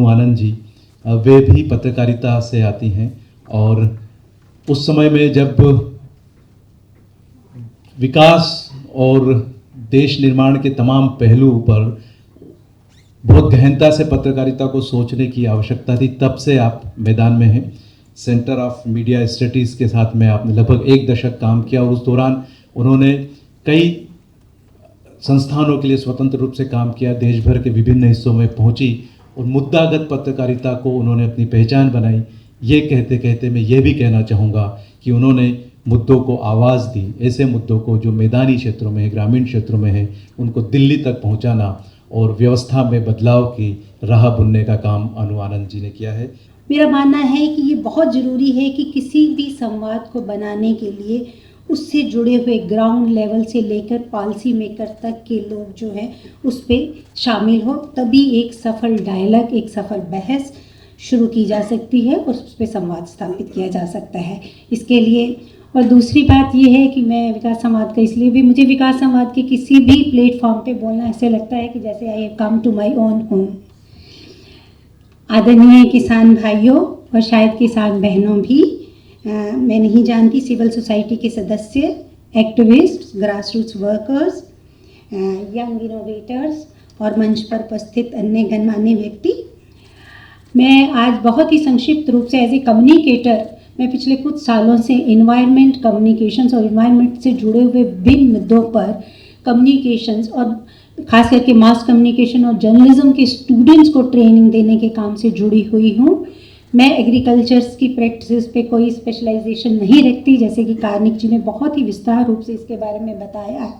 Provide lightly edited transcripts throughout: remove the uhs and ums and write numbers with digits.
आनंद जी, वे भी पत्रकारिता से आती हैं और उस समय में जब विकास और देश निर्माण के तमाम पहलू पर बहुत गहनता से पत्रकारिता को सोचने की आवश्यकता थी, तब से आप मैदान में हैं। सेंटर ऑफ मीडिया स्टडीज़ के साथ में आपने लगभग 1 दशक काम किया और उस दौरान उन्होंने कई संस्थानों के लिए स्वतंत्र रूप से काम किया, देश भर के विभिन्न हिस्सों में पहुंची और मुद्दागत पत्रकारिता को उन्होंने अपनी पहचान बनाई। ये कहते कहते मैं ये भी कहना चाहूँगा कि उन्होंने मुद्दों को आवाज़ दी, ऐसे मुद्दों को जो मैदानी क्षेत्रों में है, ग्रामीण क्षेत्रों में है, उनको दिल्ली तक पहुँचाना और व्यवस्था में बदलाव की राह बुनने का काम अनु आनंद जी ने किया है। मेरा मानना है कि ये बहुत ज़रूरी है कि किसी भी संवाद को बनाने के लिए उससे जुड़े हुए ग्राउंड लेवल से लेकर पॉलिसी मेकर तक के लोग जो हैं उस पर शामिल हो, तभी एक सफल डायलॉग, एक सफल बहस शुरू की जा सकती है और उस पर संवाद स्थापित किया जा सकता है। इसके लिए और दूसरी बात ये है कि मैं विकास संवाद का इसलिए भी, मुझे विकास संवाद के किसी भी प्लेटफॉर्म पे बोलना ऐसे लगता है कि जैसे I have come to my own home. आदरणीय किसान भाइयों और शायद किसान बहनों भी, मैं नहीं जानती, सिविल सोसाइटी के सदस्य, activist, grass roots workers, young innovators और मंच पर उपस्थित अन्य गणमान्य व्यक्ति, मैं आज बहुत ही संक्षिप्त रूप से एज ए कम्युनिकेटर, मैं पिछले कुछ सालों से इन्वायरमेंट कम्युनिकेशंस और इन्वायरमेंट से जुड़े हुए विभिन्न मुद्दों पर कम्युनिकेशंस और खास करके मास कम्युनिकेशन और जर्नलिज्म के स्टूडेंट्स को ट्रेनिंग देने के काम से जुड़ी हुई हूँ। मैं एग्रीकल्चर्स की प्रैक्टिसेस पे कोई स्पेशलाइजेशन नहीं रखती, जैसे कि कार्निक जी ने बहुत ही विस्तार रूप से इसके बारे में बताया है,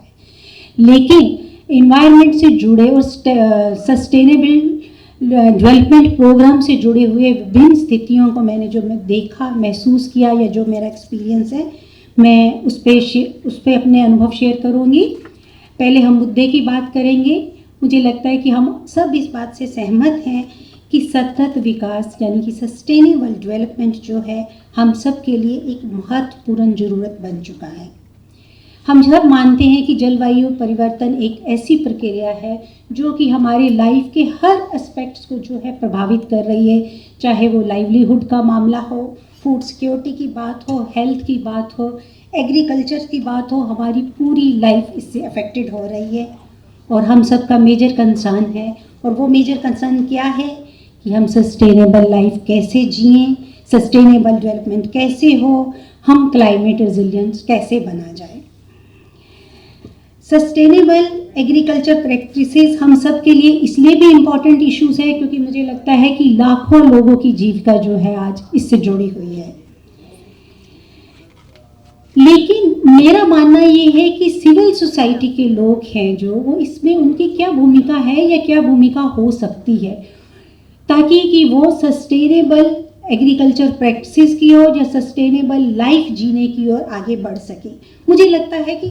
लेकिन इन्वायरमेंट से जुड़े और सस्टेनेबल डेवलपमेंट प्रोग्राम से जुड़े हुए विभिन्न स्थितियों को मैंने जो मैं देखा, महसूस किया या जो मेरा एक्सपीरियंस है, मैं उस पर अपने अनुभव शेयर करूँगी। पहले हम मुद्दे की बात करेंगे। मुझे लगता है कि हम सब इस बात से सहमत हैं कि सतत विकास यानी कि सस्टेनेबल डेवलपमेंट जो है हम सब के लिए एक महत्वपूर्ण ज़रूरत बन चुका है। हम सब मानते हैं कि जलवायु परिवर्तन एक ऐसी प्रक्रिया है जो कि हमारे लाइफ के हर एस्पेक्ट्स को जो है प्रभावित कर रही है, चाहे वो लाइवलीहुड का मामला हो, फूड सिक्योरिटी की बात हो, हेल्थ की बात हो, एग्रीकल्चर की बात हो, हमारी पूरी लाइफ इससे अफेक्टेड हो रही है और हम सब का मेजर कंसर्न है। और वो मेजर कंसर्न क्या है कि हम सस्टेनेबल लाइफ कैसे जिएं, सस्टेनेबल डेवलपमेंट कैसे हो, हम क्लाइमेट रेजिलियंस कैसे बना जाए। सस्टेनेबल एग्रीकल्चर प्रैक्टिसेस हम सब के लिए इसलिए भी इम्पॉर्टेंट इश्यूज है क्योंकि मुझे लगता है कि लाखों लोगों की जीविका जो है आज इससे जुड़ी हुई है। लेकिन मेरा मानना ये है कि सिविल सोसाइटी के लोग हैं जो, वो इसमें उनकी क्या भूमिका है या क्या भूमिका हो सकती है ताकि कि वो सस्टेनेबल एग्रीकल्चर प्रैक्टिसेस की ओर या सस्टेनेबल लाइफ जीने की ओर आगे बढ़ सके। मुझे लगता है कि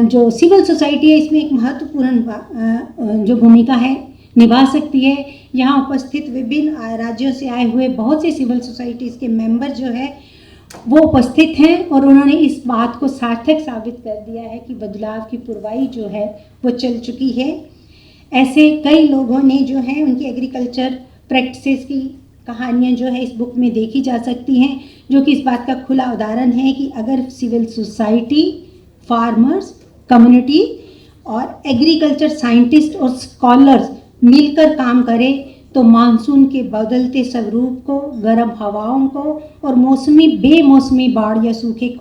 जो सिविल सोसाइटी है इसमें एक महत्वपूर्ण जो भूमिका है निभा सकती है। यहाँ उपस्थित विभिन्न राज्यों से आए हुए बहुत से सिविल सोसाइटीज़ के मेंबर जो है वो उपस्थित हैं और उन्होंने इस बात को सार्थक साबित कर दिया है कि बदलाव की पुरवाई जो है वो चल चुकी है। ऐसे कई लोगों ने जो है उनकी एग्रीकल्चर प्रैक्टिसेस की कहानियाँ जो है इस बुक में देखी जा सकती हैं, जो कि इस बात का खुला उदाहरण है कि अगर सिविल सोसाइटी, फार्मर्स, कम्युनिटी और एग्रीकल्चर साइंटिस्ट और स्कॉलर्स मिलकर काम करें तो मानसून के बदलते स्वरूप को, गर्म हवाओं को और बेमौसमी बाढ़ या सूखे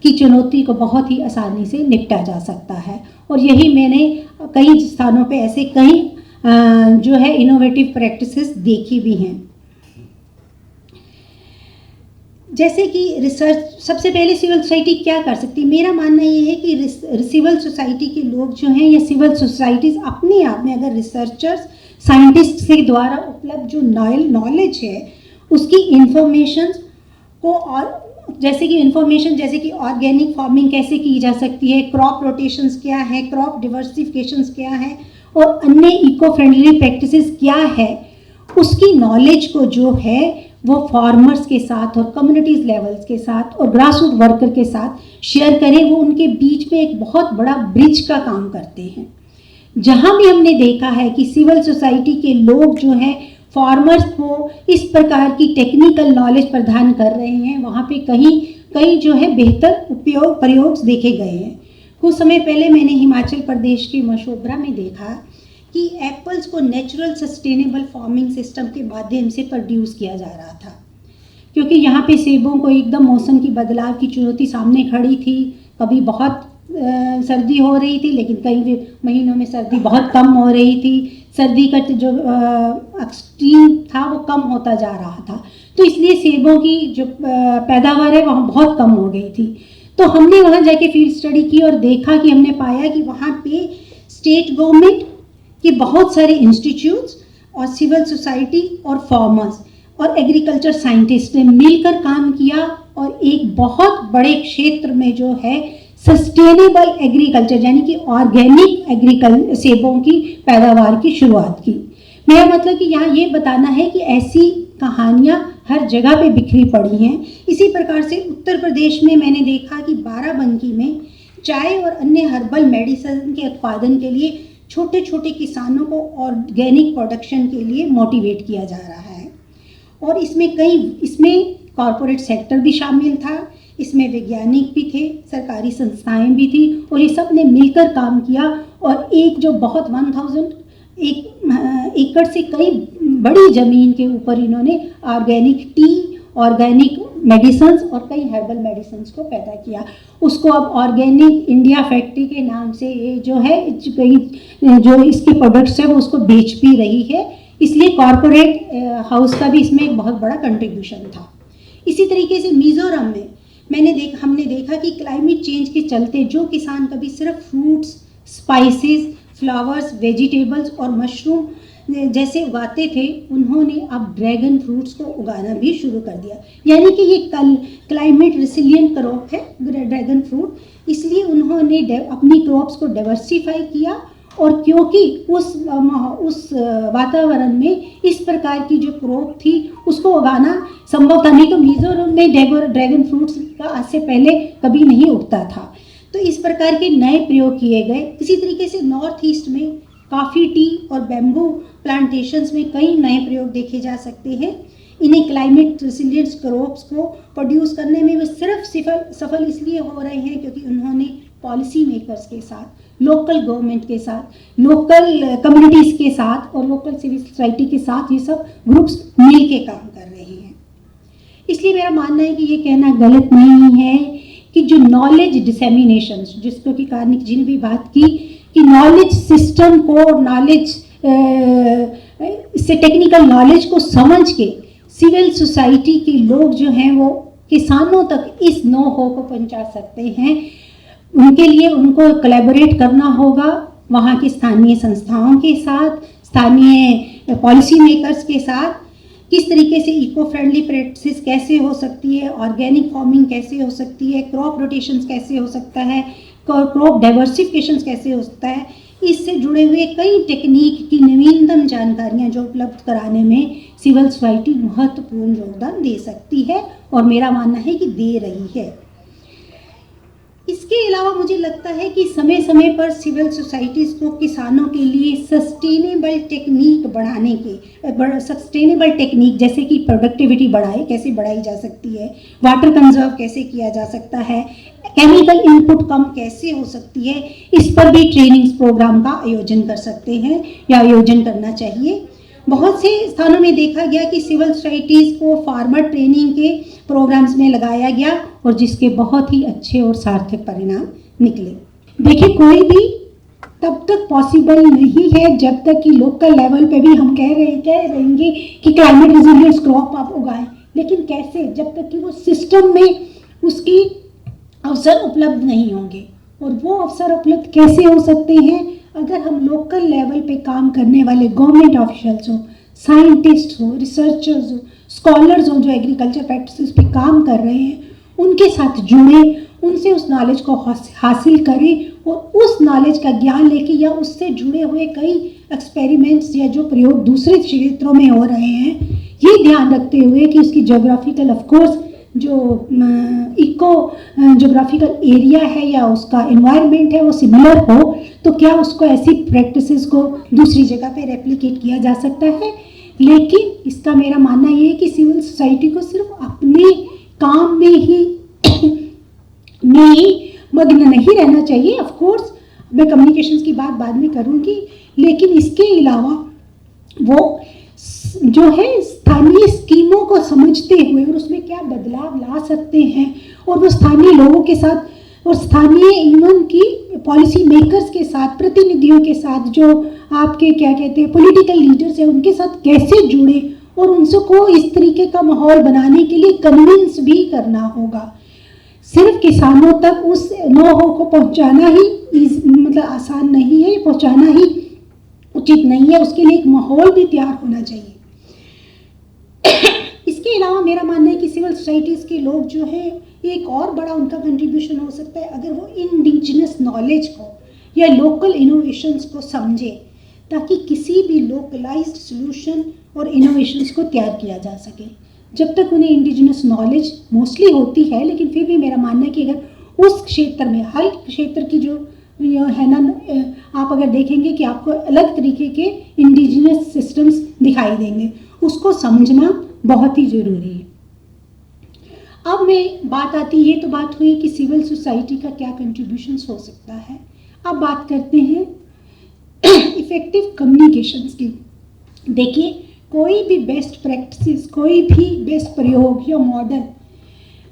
की चुनौती को बहुत ही आसानी से निपटा जा सकता है। और यही मैंने कई स्थानों पे ऐसे कई जो है इनोवेटिव प्रैक्टिसेस देखी भी हैं। जैसे कि रिसर्च, सबसे पहले सिविल सोसाइटी क्या कर सकती है? मेरा मानना ये है कि सिविल सोसाइटी के लोग जो हैं या सिविल सोसाइटीज़ अपने आप में अगर रिसर्चर्स, साइंटिस्ट के द्वारा उपलब्ध जो नॉलेज है उसकी इंफॉर्मेशन को, और जैसे कि ऑर्गेनिक फार्मिंग कैसे की जा सकती है, क्रॉप रोटेशंस क्या है, क्रॉप डिवर्सिफिकेशंस क्या है और अन्य इको फ्रेंडली प्रैक्टिसेस क्या है, उसकी नॉलेज को जो है वो फार्मर्स के साथ और कम्युनिटीज़ लेवल्स के साथ और ग्रास रूट वर्कर के साथ शेयर करें। वो उनके बीच में एक बहुत बड़ा ब्रिज का काम करते हैं। जहाँ भी हमने देखा है कि सिविल सोसाइटी के लोग जो हैं फार्मर्स को इस प्रकार की टेक्निकल नॉलेज प्रदान कर रहे हैं, वहाँ पे कई जो है बेहतर प्रयोग देखे गए हैं। कुछ समय पहले मैंने हिमाचल प्रदेश के मशोबरा में देखा कि एप्पल्स को नेचुरल सस्टेनेबल फार्मिंग सिस्टम के माध्यम से प्रोड्यूस किया जा रहा था, क्योंकि यहाँ पे सेबों को एकदम मौसम की बदलाव की चुनौती सामने खड़ी थी। कभी बहुत सर्दी हो रही थी, लेकिन कई महीनों में सर्दी बहुत कम हो रही थी। सर्दी का जो एक्सट्रीम था वो कम होता जा रहा था, तो इसलिए सेबों की जो पैदावार है वहाँ बहुत कम हो गई थी। तो हमने वहाँ जाके फील्ड स्टडी की और देखा कि हमने पाया कि वहाँ पे स्टेट गवर्नमेंट के बहुत सारे इंस्टीट्यूट्स और सिविल सोसाइटी और फार्मर्स और एग्रीकल्चर साइंटिस्ट ने मिलकर काम किया और एक बहुत बड़े क्षेत्र में जो है सस्टेनेबल एग्रीकल्चर यानी कि ऑर्गेनिक सेबों की पैदावार की शुरुआत की। मेरा मतलब कि यहाँ ये बताना है कि ऐसी कहानियाँ हर जगह पे बिखरी पड़ी हैं। इसी प्रकार से उत्तर प्रदेश में मैंने देखा कि बाराबंकी में चाय और अन्य हर्बल मेडिसिन के उत्पादन के लिए छोटे छोटे किसानों को ऑर्गेनिक प्रोडक्शन के लिए मोटिवेट किया जा रहा है। और इसमें कॉरपोरेट सेक्टर भी शामिल था, इसमें वैज्ञानिक भी थे, सरकारी संस्थाएं भी थी, और ये सब ने मिलकर काम किया और एक जो बहुत 1000 एकड़ से कई बड़ी ज़मीन के ऊपर इन्होंने ऑर्गेनिक टी, ऑर्गेनिक मेडिसिन्स और कई हर्बल मेडिसिन्स को पैदा किया। उसको अब ऑर्गेनिक इंडिया फैक्ट्री के नाम से ये जो है जो इसके प्रोडक्ट्स है वो उसको बेच भी रही है। इसलिए कॉरपोरेट हाउस का भी इसमें एक बहुत बड़ा कंट्रीब्यूशन था। इसी तरीके से मिज़ोरम में हमने देखा कि क्लाइमेट चेंज के चलते जो किसान कभी सिर्फ फ्रूट्स, स्पाइसेस, फ्लावर्स, वेजिटेबल्स और मशरूम जैसे उगाते थे, उन्होंने अब ड्रैगन फ्रूट्स को उगाना भी शुरू कर दिया। यानी कि ये क्लाइमेट रिसिलिएंट क्रॉप है ड्रैगन फ्रूट, इसलिए उन्होंने अपनी क्रॉप्स को डाइवर्सिफाई किया। और क्योंकि उस वातावरण में इस प्रकार की जो क्रॉप थी उसको उगाना संभव था, नहीं तो मिज़ोरम में ड्रैगन फ्रूट्स का आज से पहले कभी नहीं उगता था। तो इस प्रकार के नए प्रयोग किए गए। इसी तरीके से नॉर्थ ईस्ट में कॉफ़ी, टी और बैम्बू प्लांटेशंस में कई नए प्रयोग देखे जा सकते हैं। इन्हें क्लाइमेट रिसिलिएंट क्रॉप्स को प्रोड्यूस करने में वे सिर्फ सफल इसलिए हो रहे हैं क्योंकि उन्होंने पॉलिसी मेकर्स के साथ, लोकल गवर्नमेंट के साथ, लोकल कम्युनिटीज़ के साथ और लोकल सिविल सोसाइटी के साथ ये सब ग्रुप्स मिल के काम कर रहे हैं। इसलिए मेरा मानना है कि ये कहना गलत नहीं है कि जो नॉलेज डिसेमिनेशन, जिसको कि कार्निक जी ने भी बात की कि नॉलेज सिस्टम को, नॉलेज से टेक्निकल नॉलेज को समझ के सिविल सोसाइटी के लोग जो हैं वो किसानों तक इस नो हो को पहुंचा सकते हैं। उनके लिए उनको कोलैबोरेट करना होगा वहाँ की स्थानीय संस्थाओं के साथ, स्थानीय पॉलिसी मेकर्स के साथ। किस तरीके से इको फ्रेंडली प्रैक्टिस कैसे हो सकती है, ऑर्गेनिक फार्मिंग कैसे हो सकती है, क्रॉप रोटेशंस कैसे हो सकता है, क्रॉप डाइवर्सिफिकेशन कैसे हो सकता है, इससे जुड़े हुए कई टेक्निक की नवीनतम जानकारियाँ जो उपलब्ध कराने में सिविल सोसाइटी महत्वपूर्ण योगदान दे सकती है और मेरा मानना है कि दे रही है। इसके अलावा मुझे लगता है कि समय समय पर सिविल सोसाइटीज़ को किसानों के लिए सस्टेनेबल टेक्निक जैसे कि प्रोडक्टिविटी कैसे बढ़ाई जा सकती है, वाटर कंजर्व कैसे किया जा सकता है, केमिकल इनपुट कम कैसे हो सकती है, इस पर भी ट्रेनिंग्स प्रोग्राम का आयोजन कर सकते हैं या आयोजन करना चाहिए। बहुत से स्थानों में देखा गया कि सिविल सोसाइटीज़ को फार्मर ट्रेनिंग के प्रोग्राम्स में लगाया गया और जिसके बहुत ही अच्छे और सार्थक परिणाम निकले। देखिए, कोई भी तब तक पॉसिबल नहीं है जब तक कि लोकल लेवल पे भी हम कह रहेंगे कि क्लाइमेट रेजिलिएंस क्रॉप आप उगाएं, लेकिन कैसे, जब तक कि वो सिस्टम में उसकी अवसर उपलब्ध नहीं होंगे। और वो अवसर उपलब्ध कैसे हो सकते हैं? अगर हम लोकल लेवल पे काम करने वाले गवर्नमेंट ऑफिशियल्स हो, साइंटिस्ट हो, रिसर्चर्स हो, स्कॉलर्स हो जो एग्रीकल्चर प्रैक्टिसेस पे काम कर रहे हैं, उनके साथ जुड़े, उनसे उस नॉलेज को हासिल करें और उस नॉलेज का ज्ञान लेके या उससे जुड़े हुए कई एक्सपेरिमेंट्स या जो प्रयोग दूसरे क्षेत्रों में हो रहे हैं, ये ध्यान रखते हुए कि उसकी ज्योग्राफिकल ऑफकोर्स जो इको जोग्राफिकल एरिया है या उसका एनवायरनमेंट है वो सिमिलर हो, तो क्या उसको ऐसी प्रैक्टिसेस को दूसरी जगह पे रेप्लिकेट किया जा सकता है। लेकिन इसका मेरा मानना ये है कि सिविल सोसाइटी को सिर्फ अपने काम में ही मग्न नहीं रहना चाहिए। ऑफ कोर्स मैं कम्युनिकेशंस की बात बाद में करूँगी, लेकिन इसके अलावा वो जो है स्थानीय स्कीमों को समझते हुए और उसमें क्या बदलाव ला सकते हैं, और वो स्थानीय लोगों के साथ और स्थानीय इवन की पॉलिसी मेकर्स के साथ, प्रतिनिधियों के साथ, जो आपके क्या कहते हैं पॉलिटिकल लीडर्स हैं, उनके साथ कैसे जुड़े और उनको इस तरीके का माहौल बनाने के लिए कन्विंस भी करना होगा। सिर्फ किसानों तक उस नो-हाउ को पहुंचाना ही मतलब आसान नहीं है, पहुंचाना ही उचित नहीं है, उसके लिए एक माहौल भी तैयार होना चाहिए। इसके अलावा मेरा मानना है कि सिविल सोसाइटीज़ के लोग जो है, एक और बड़ा उनका कंट्रीब्यूशन हो सकता है अगर वो इंडिजिनस नॉलेज को या लोकल इनोवेशंस को समझे, ताकि किसी भी लोकलाइज्ड सॉल्यूशन और इनोवेशंस को तैयार किया जा सके। जब तक उन्हें इंडिजिनस नॉलेज मोस्टली होती है, लेकिन फिर भी मेरा मानना है कि अगर उस क्षेत्र में, हर क्षेत्र की जो है ना, आप अगर देखेंगे कि आपको अलग तरीके के इंडिजिनस सिस्टम्स दिखाई देंगे, उसको समझना बहुत ही ज़रूरी है। अब मैं बात आती, ये तो बात हुई कि सिविल सोसाइटी का क्या कंट्रीब्यूशंस हो सकता है। अब बात करते हैं इफ़ेक्टिव कम्युनिकेशंस की। देखिए, कोई भी बेस्ट प्रैक्टिसेस, कोई भी बेस्ट प्रयोग या मॉडल,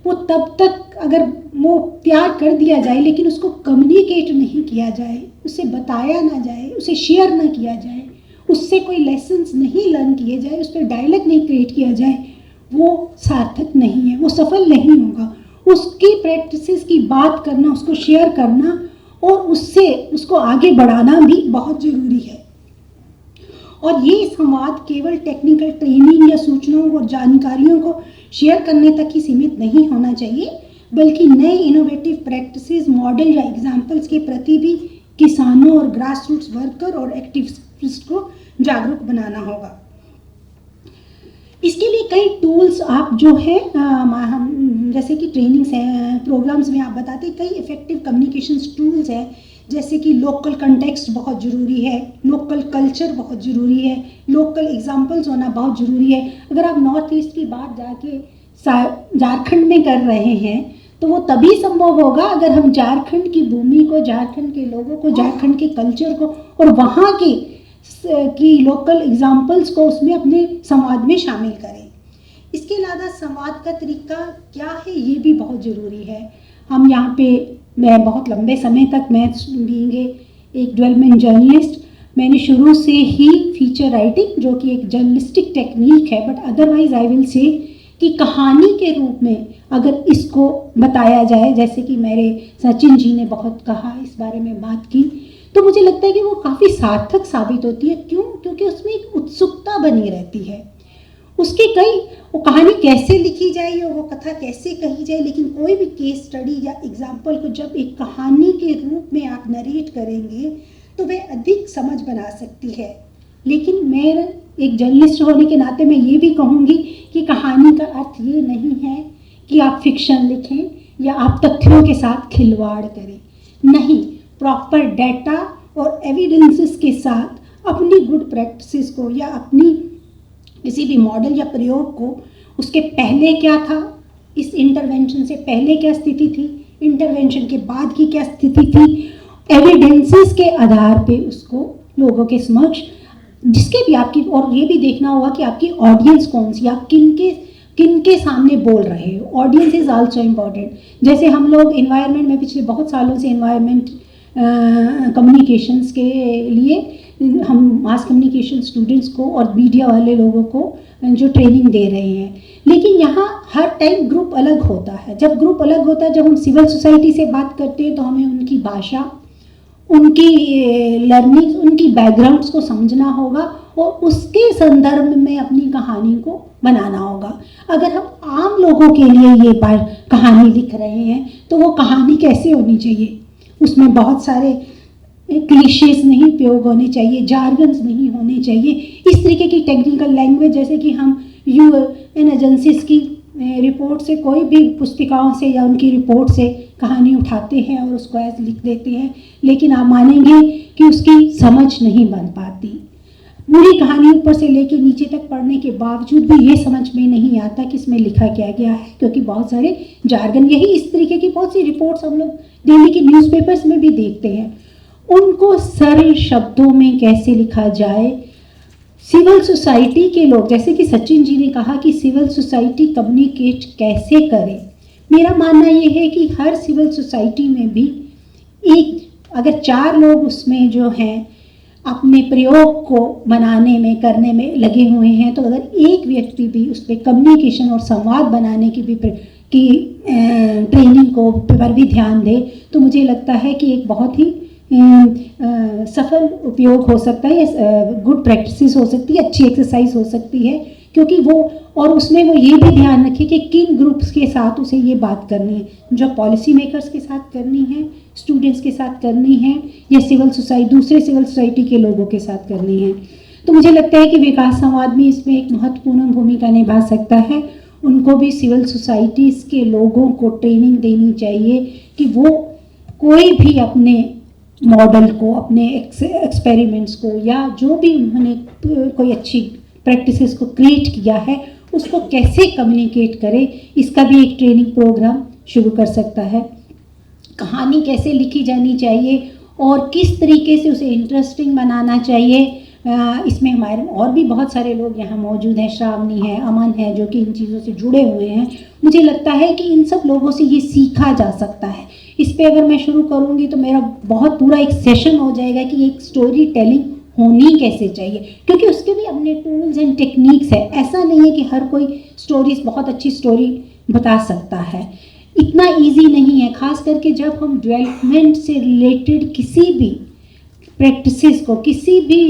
वो तब तक अगर वो तैयार कर दिया जाए लेकिन उसको कम्युनिकेट नहीं किया जाए, उसे बताया ना जाए, उसे शेयर ना किया जाए, उससे कोई लेसन्स नहीं लर्न किए जाए, उस पर डायलॉग नहीं क्रिएट किया जाए, वो सार्थक नहीं है, वो सफल नहीं होगा। उसकी प्रैक्टिसेस की बात करना, उसको शेयर करना और उससे उसको आगे बढ़ाना भी बहुत ज़रूरी है। और ये संवाद केवल टेक्निकल ट्रेनिंग या सूचनाओं और जानकारियों को शेयर करने तक ही सीमित नहीं होना चाहिए, बल्कि नए इनोवेटिव प्रैक्टिसेस, मॉडल या एग्जाम्पल्स के प्रति भी किसानों और ग्रास रूट्स वर्कर और एक्टिविस्ट को जागरूक बनाना होगा। इसके लिए कई टूल्स आप जो है हम जैसे कि ट्रेनिंग्स हैं, प्रोग्राम्स में आप बताते हैं, कई इफ़ेक्टिव कम्युनिकेशंस टूल्स हैं, जैसे कि लोकल कंटेक्स्ट बहुत ज़रूरी है, लोकल कल्चर बहुत ज़रूरी है, लोकल एग्जांपल्स होना बहुत ज़रूरी है। अगर आप नॉर्थ ईस्ट की बात जाके झारखंड में कर रहे हैं, तो वो तभी संभव होगा अगर हम झारखंड की भूमि को, झारखंड के लोगों को, झारखंड के कल्चर को और वहाँ की लोकल एग्जांपल्स को उसमें अपने संवाद में शामिल करें। इसके अलावा संवाद का तरीका क्या है, ये भी बहुत ज़रूरी है। हम यहाँ पे, मैं बहुत लंबे समय तक, मैं बीइंग एक डेवलपमेंट जर्नलिस्ट, मैंने शुरू से ही फीचर राइटिंग, जो कि एक जर्नलिस्टिक टेक्निक है, but otherwise I will say कि कहानी के रूप में अगर इसको बताया जाए, जैसे कि मेरे सचिन जी ने बहुत कहा, इस बारे में बात की, तो मुझे लगता है कि वो काफ़ी सार्थक साबित होती है। क्यों? क्योंकि उसमें एक उत्सुकता बनी रहती है। उसके वो कहानी कैसे लिखी जाए और वो कथा कैसे कही जाए, लेकिन कोई भी केस स्टडी या एग्जाम्पल को जब एक कहानी के रूप में आप नरेट करेंगे तो वह अधिक समझ बना सकती है। लेकिन मैं एक जर्नलिस्ट होने के नाते मैं ये भी कहूँगी कि कहानी का अर्थ ये नहीं है कि आप फिक्शन लिखें या आप तथ्यों के साथ खिलवाड़ करें। नहीं, प्रॉपर डाटा और एविडेंसेस के साथ अपनी गुड प्रैक्टिसेस को या अपनी किसी भी मॉडल या प्रयोग को, उसके पहले क्या था, इस इंटरवेंशन से पहले क्या स्थिति थी, इंटरवेंशन के बाद की क्या स्थिति थी, एविडेंसेस के आधार पे उसको लोगों के समक्ष, जिसके भी आपकी, और ये भी देखना होगा कि आपकी ऑडियंस कौन सी, आप किन के सामने बोल रहे हो। Audience is also important. जैसे हम लोग इन्वायरमेंट में पिछले बहुत सालों से इन्वायरमेंट कम्युनिकेशंस के लिए हम मास कम्युनिकेशन स्टूडेंट्स को और मीडिया वाले लोगों को जो ट्रेनिंग दे रहे हैं, लेकिन यहाँ हर टाइम ग्रुप अलग होता है। जब ग्रुप अलग होता है, जब हम सिविल सोसाइटी से बात करते हैं, तो हमें उनकी भाषा, उनकी लर्निंग, उनकी बैकग्राउंड्स को समझना होगा और उसके संदर्भ में अपनी कहानी को बनाना होगा। अगर हम आम लोगों के लिए ये कहानी लिख रहे हैं, तो वो कहानी कैसे होनी चाहिए, उसमें बहुत सारे क्लीशेस नहीं प्रयोग होने चाहिए, जार्गन्स नहीं होने चाहिए, इस तरीके की टेक्निकल लैंग्वेज, जैसे कि हम यूएन एजेंसीज की रिपोर्ट से, कोई भी पुस्तिकाओं से या उनकी रिपोर्ट से कहानी उठाते हैं और उसको ऐसे लिख देते हैं, लेकिन आप मानेंगे कि उसकी समझ नहीं बन पाती। पूरी कहानी ऊपर से लेके नीचे तक पढ़ने के बावजूद भी ये समझ में नहीं आता कि इसमें लिखा क्या गया है, क्योंकि बहुत सारे जार्गन, यही इस तरीके की बहुत सी रिपोर्ट्स हम लोग डेली के न्यूज़पेपर्स में भी देखते हैं। उनको सरल शब्दों में कैसे लिखा जाए। सिविल सोसाइटी के लोग, जैसे कि सचिन जी ने कहा कि सिविल सोसाइटी कम्युनिकेट कैसे करे, मेरा मानना ये है कि हर सिविल सोसाइटी में भी अगर 4 लोग उसमें जो हैं अपने प्रयोग को बनाने में, करने में लगे हुए हैं, तो अगर एक व्यक्ति भी उस पर कम्युनिकेशन और संवाद बनाने की भी ट्रेनिंग को पर भी ध्यान दे, तो मुझे लगता है कि एक बहुत ही सफल उपयोग हो सकता है, गुड प्रैक्टिस हो सकती है, अच्छी एक्सरसाइज हो सकती है, क्योंकि वो, और उसमें वो ये भी ध्यान रखे कि किन ग्रुप्स के साथ उसे ये बात करनी है, जो पॉलिसी मेकर्स के साथ करनी है, स्टूडेंट्स के साथ करनी है, या दूसरे सिविल सोसाइटी के लोगों के साथ करनी है। तो मुझे लगता है कि विकास संवाद में इसमें एक महत्वपूर्ण भूमिका निभा सकता है। उनको भी सिविल सोसाइटीज़ के लोगों को ट्रेनिंग देनी चाहिए कि वो कोई भी अपने मॉडल को, अपने एक्सपेरिमेंट्स को, या जो भी उन्होंने कोई अच्छी प्रैक्टिसेस को क्रिएट किया है, उसको कैसे कम्युनिकेट करे, इसका भी एक ट्रेनिंग प्रोग्राम शुरू कर सकता है। कहानी कैसे लिखी जानी चाहिए और किस तरीके से उसे इंटरेस्टिंग बनाना चाहिए, इसमें हमारे और भी बहुत सारे लोग यहाँ मौजूद हैं, श्रावणी है, अमन है, जो कि इन चीज़ों से जुड़े हुए हैं। मुझे लगता है कि इन सब लोगों से ये सीखा जा सकता है। इस पे अगर मैं शुरू करूँगी तो मेरा बहुत पूरा एक सेशन हो जाएगा कि एक स्टोरी टेलिंग होनी कैसे चाहिए, क्योंकि उसके भी अपने टूल्स एंड टेक्निक्स है। ऐसा नहीं है कि हर कोई स्टोरीज, बहुत अच्छी स्टोरी बता सकता है, इतना इजी नहीं है। खास करके जब हम डेवलपमेंट से रिलेटेड किसी भी प्रैक्टिसेस को, किसी भी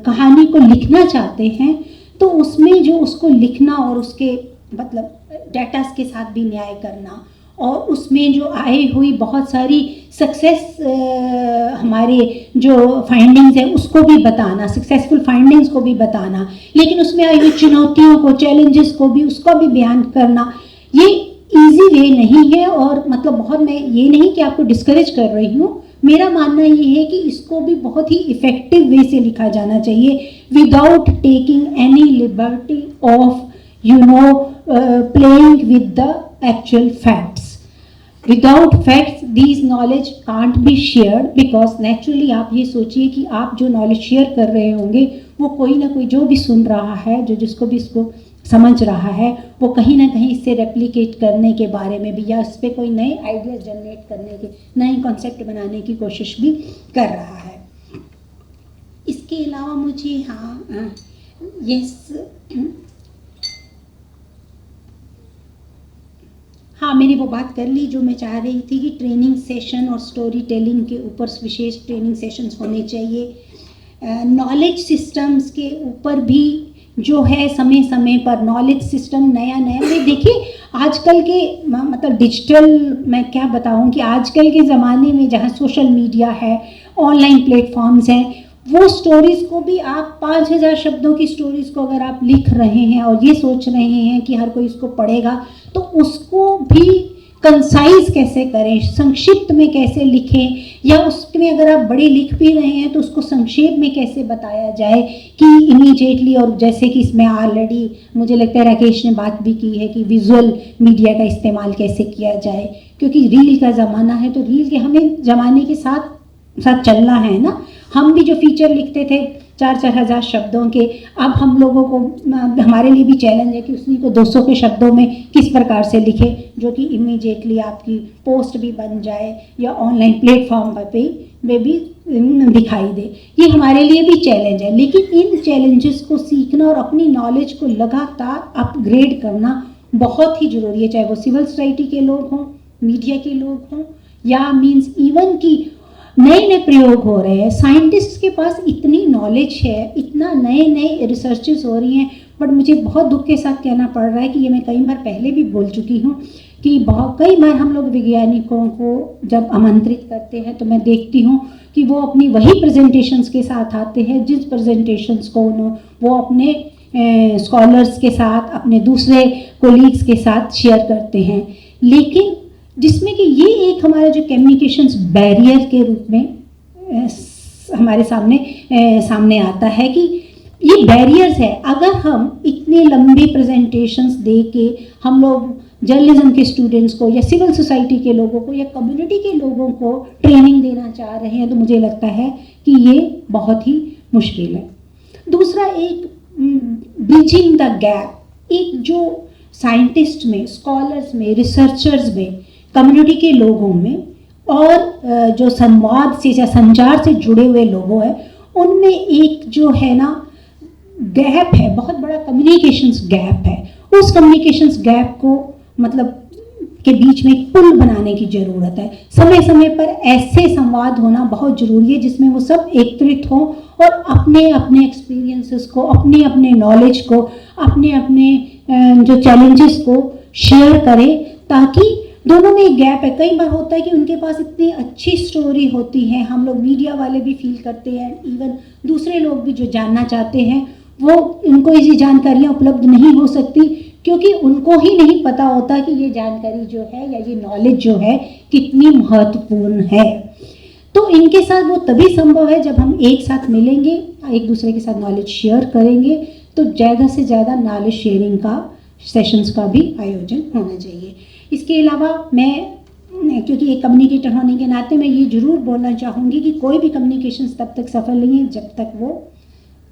कहानी को लिखना चाहते हैं, तो उसमें जो उसको लिखना और उसके मतलब डाटास के साथ भी न्याय करना, और उसमें जो आई हुई बहुत सारी सक्सेस हमारे जो फाइंडिंग्स हैं उसको भी बताना, सक्सेसफुल फाइंडिंग्स को भी बताना, लेकिन उसमें आई हुई चुनौतियों को, चैलेंजेस को भी, उसका भी बयान करना, ये इजी वे नहीं है। और मतलब बहुत, मैं ये नहीं कि आपको डिस्करेज कर रही हूँ, मेरा मानना ये है कि इसको भी बहुत ही इफ़ेक्टिव वे से लिखा जाना चाहिए, without taking any liberty of playing with the actual facts. Without facts, these knowledge can't be shared, because naturally आप ये सोचिए कि आप जो नॉलेज शेयर कर रहे होंगे वो कोई ना कोई जो भी सुन रहा है, जो जिसको भी इसको समझ रहा है, वो कहीं ना कहीं इससे रेप्लिकेट करने के बारे में भी, या इस पर कोई नए आइडिया जनरेट करने के, नए कॉन्सेप्ट बनाने की कोशिश भी कर रहा है। इसके अलावा मुझे मैंने वो बात कर ली जो मैं चाह रही थी कि ट्रेनिंग सेशन और स्टोरी टेलिंग के ऊपर विशेष ट्रेनिंग सेशंस होने चाहिए। नॉलेज सिस्टम्स के ऊपर भी जो है समय समय पर नॉलेज सिस्टम नया देखिए आजकल के मतलब डिजिटल, मैं क्या बताऊं कि आजकल के ज़माने में जहाँ सोशल मीडिया है, ऑनलाइन प्लेटफॉर्म्स हैं, वो स्टोरीज़ को भी आप 5000 शब्दों की स्टोरीज़ को अगर आप लिख रहे हैं और ये सोच रहे हैं कि हर कोई इसको पढ़ेगा, तो उसको भी कंसाइज कैसे करें, संक्षिप्त में कैसे लिखें, या उसमें अगर आप बड़े लिख भी रहे हैं तो उसको संक्षेप में कैसे बताया जाए कि इमीडिएटली। और जैसे कि इसमें ऑलरेडी मुझे लगता है राकेश ने बात भी की है कि विजुअल मीडिया का इस्तेमाल कैसे किया जाए, क्योंकि रील का ज़माना है, तो रील के हमें ज़माने के साथ चलना है ना। हम भी जो फीचर लिखते थे 4-4 हज़ार शब्दों के, अब हम लोगों को, हमारे लिए भी चैलेंज है कि उसी को 200 के शब्दों में किस प्रकार से लिखे जो कि इमीडिएटली आपकी पोस्ट भी बन जाए या ऑनलाइन प्लेटफॉर्म पर भी दिखाई दे। ये हमारे लिए भी चैलेंज है, लेकिन इन चैलेंजेस को सीखना और अपनी नॉलेज को लगातार अपग्रेड करना बहुत ही ज़रूरी है, चाहे वो सिविल सोसाइटी के लोग हों, मीडिया के लोग हों, या मीन्स इवन कि नए प्रयोग हो रहे हैं। साइंटिस्ट के पास इतनी नॉलेज है, इतना नए रिसर्चेस हो रही हैं, बट मुझे बहुत दुख के साथ कहना पड़ रहा है कि ये मैं कई बार पहले भी बोल चुकी हूँ कि कई बार हम लोग वैज्ञानिकों को जब आमंत्रित करते हैं तो मैं देखती हूँ कि वो अपनी वही प्रेजेंटेशंस के साथ आते हैं जिस प्रेजेंटेशंस को वो अपने स्कॉलर्स के साथ, अपने दूसरे कोलीग्स के साथ शेयर करते हैं, लेकिन जिसमें कि ये एक हमारा जो कम्युनिकेशंस बैरियर के रूप में हमारे सामने आता है कि ये बैरियर्स है। अगर हम इतने लंबे प्रेजेंटेशंस दे के हम लोग जर्नलिज्म के स्टूडेंट्स को या सिविल सोसाइटी के लोगों को या कम्युनिटी के लोगों को ट्रेनिंग देना चाह रहे हैं, तो मुझे लगता है कि ये बहुत ही मुश्किल है। दूसरा, एक ब्रिजिंग द गैप, एक जो साइंटिस्ट में, स्कॉलर्स में, रिसर्चर्स में, कम्युनिटी के लोगों में और जो संवाद से या संचार से जुड़े हुए लोगों हैं, उनमें एक जो है ना गैप है, बहुत बड़ा कम्युनिकेशंस गैप है। उस कम्युनिकेशंस गैप को मतलब के बीच में एक पुल बनाने की ज़रूरत है। समय समय पर ऐसे संवाद होना बहुत ज़रूरी है जिसमें वो सब एकत्रित हों और अपने अपने एक्सपीरियंसेस को, अपने अपने नॉलेज को, अपने अपने जो चैलेंजेस को शेयर करें, ताकि दोनों में एक गैप है। कई बार होता है कि उनके पास इतनी अच्छी स्टोरी होती है, हम लोग मीडिया वाले भी फील करते हैं, इवन दूसरे लोग भी जो जानना चाहते हैं वो उनको ये जानकारियाँ उपलब्ध नहीं हो सकती, क्योंकि उनको ही नहीं पता होता कि ये जानकारी जो है या ये नॉलेज जो है कितनी महत्वपूर्ण है। तो इनके साथ वो तभी संभव है जब हम एक साथ मिलेंगे, एक दूसरे के साथ नॉलेज शेयर करेंगे। तो ज़्यादा से ज़्यादा नॉलेज शेयरिंग का सेशंस का भी आयोजन होना चाहिए। इसके अलावा मैं क्योंकि एक कम्युनिकेटर होने के नाते मैं ये ज़रूर बोलना चाहूँगी कि कोई भी कम्युनिकेशन तब तक सफल नहीं है जब तक वो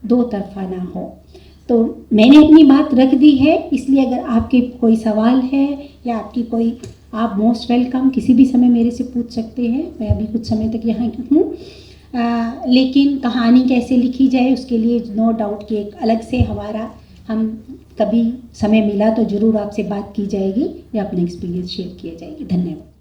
दो तरफा ना हो। तो मैंने अपनी बात रख दी है, इसलिए अगर आपके कोई सवाल है या आपकी कोई, आप मोस्ट वेलकम किसी भी समय मेरे से पूछ सकते हैं। मैं अभी कुछ समय तक यहाँ हूँ, लेकिन कहानी कैसे लिखी जाए उसके लिए नो डाउट कि एक अलग से हम कभी समय मिला तो ज़रूर आपसे बात की जाएगी या अपने एक्सपीरियंस शेयर किया जाएगी। धन्यवाद।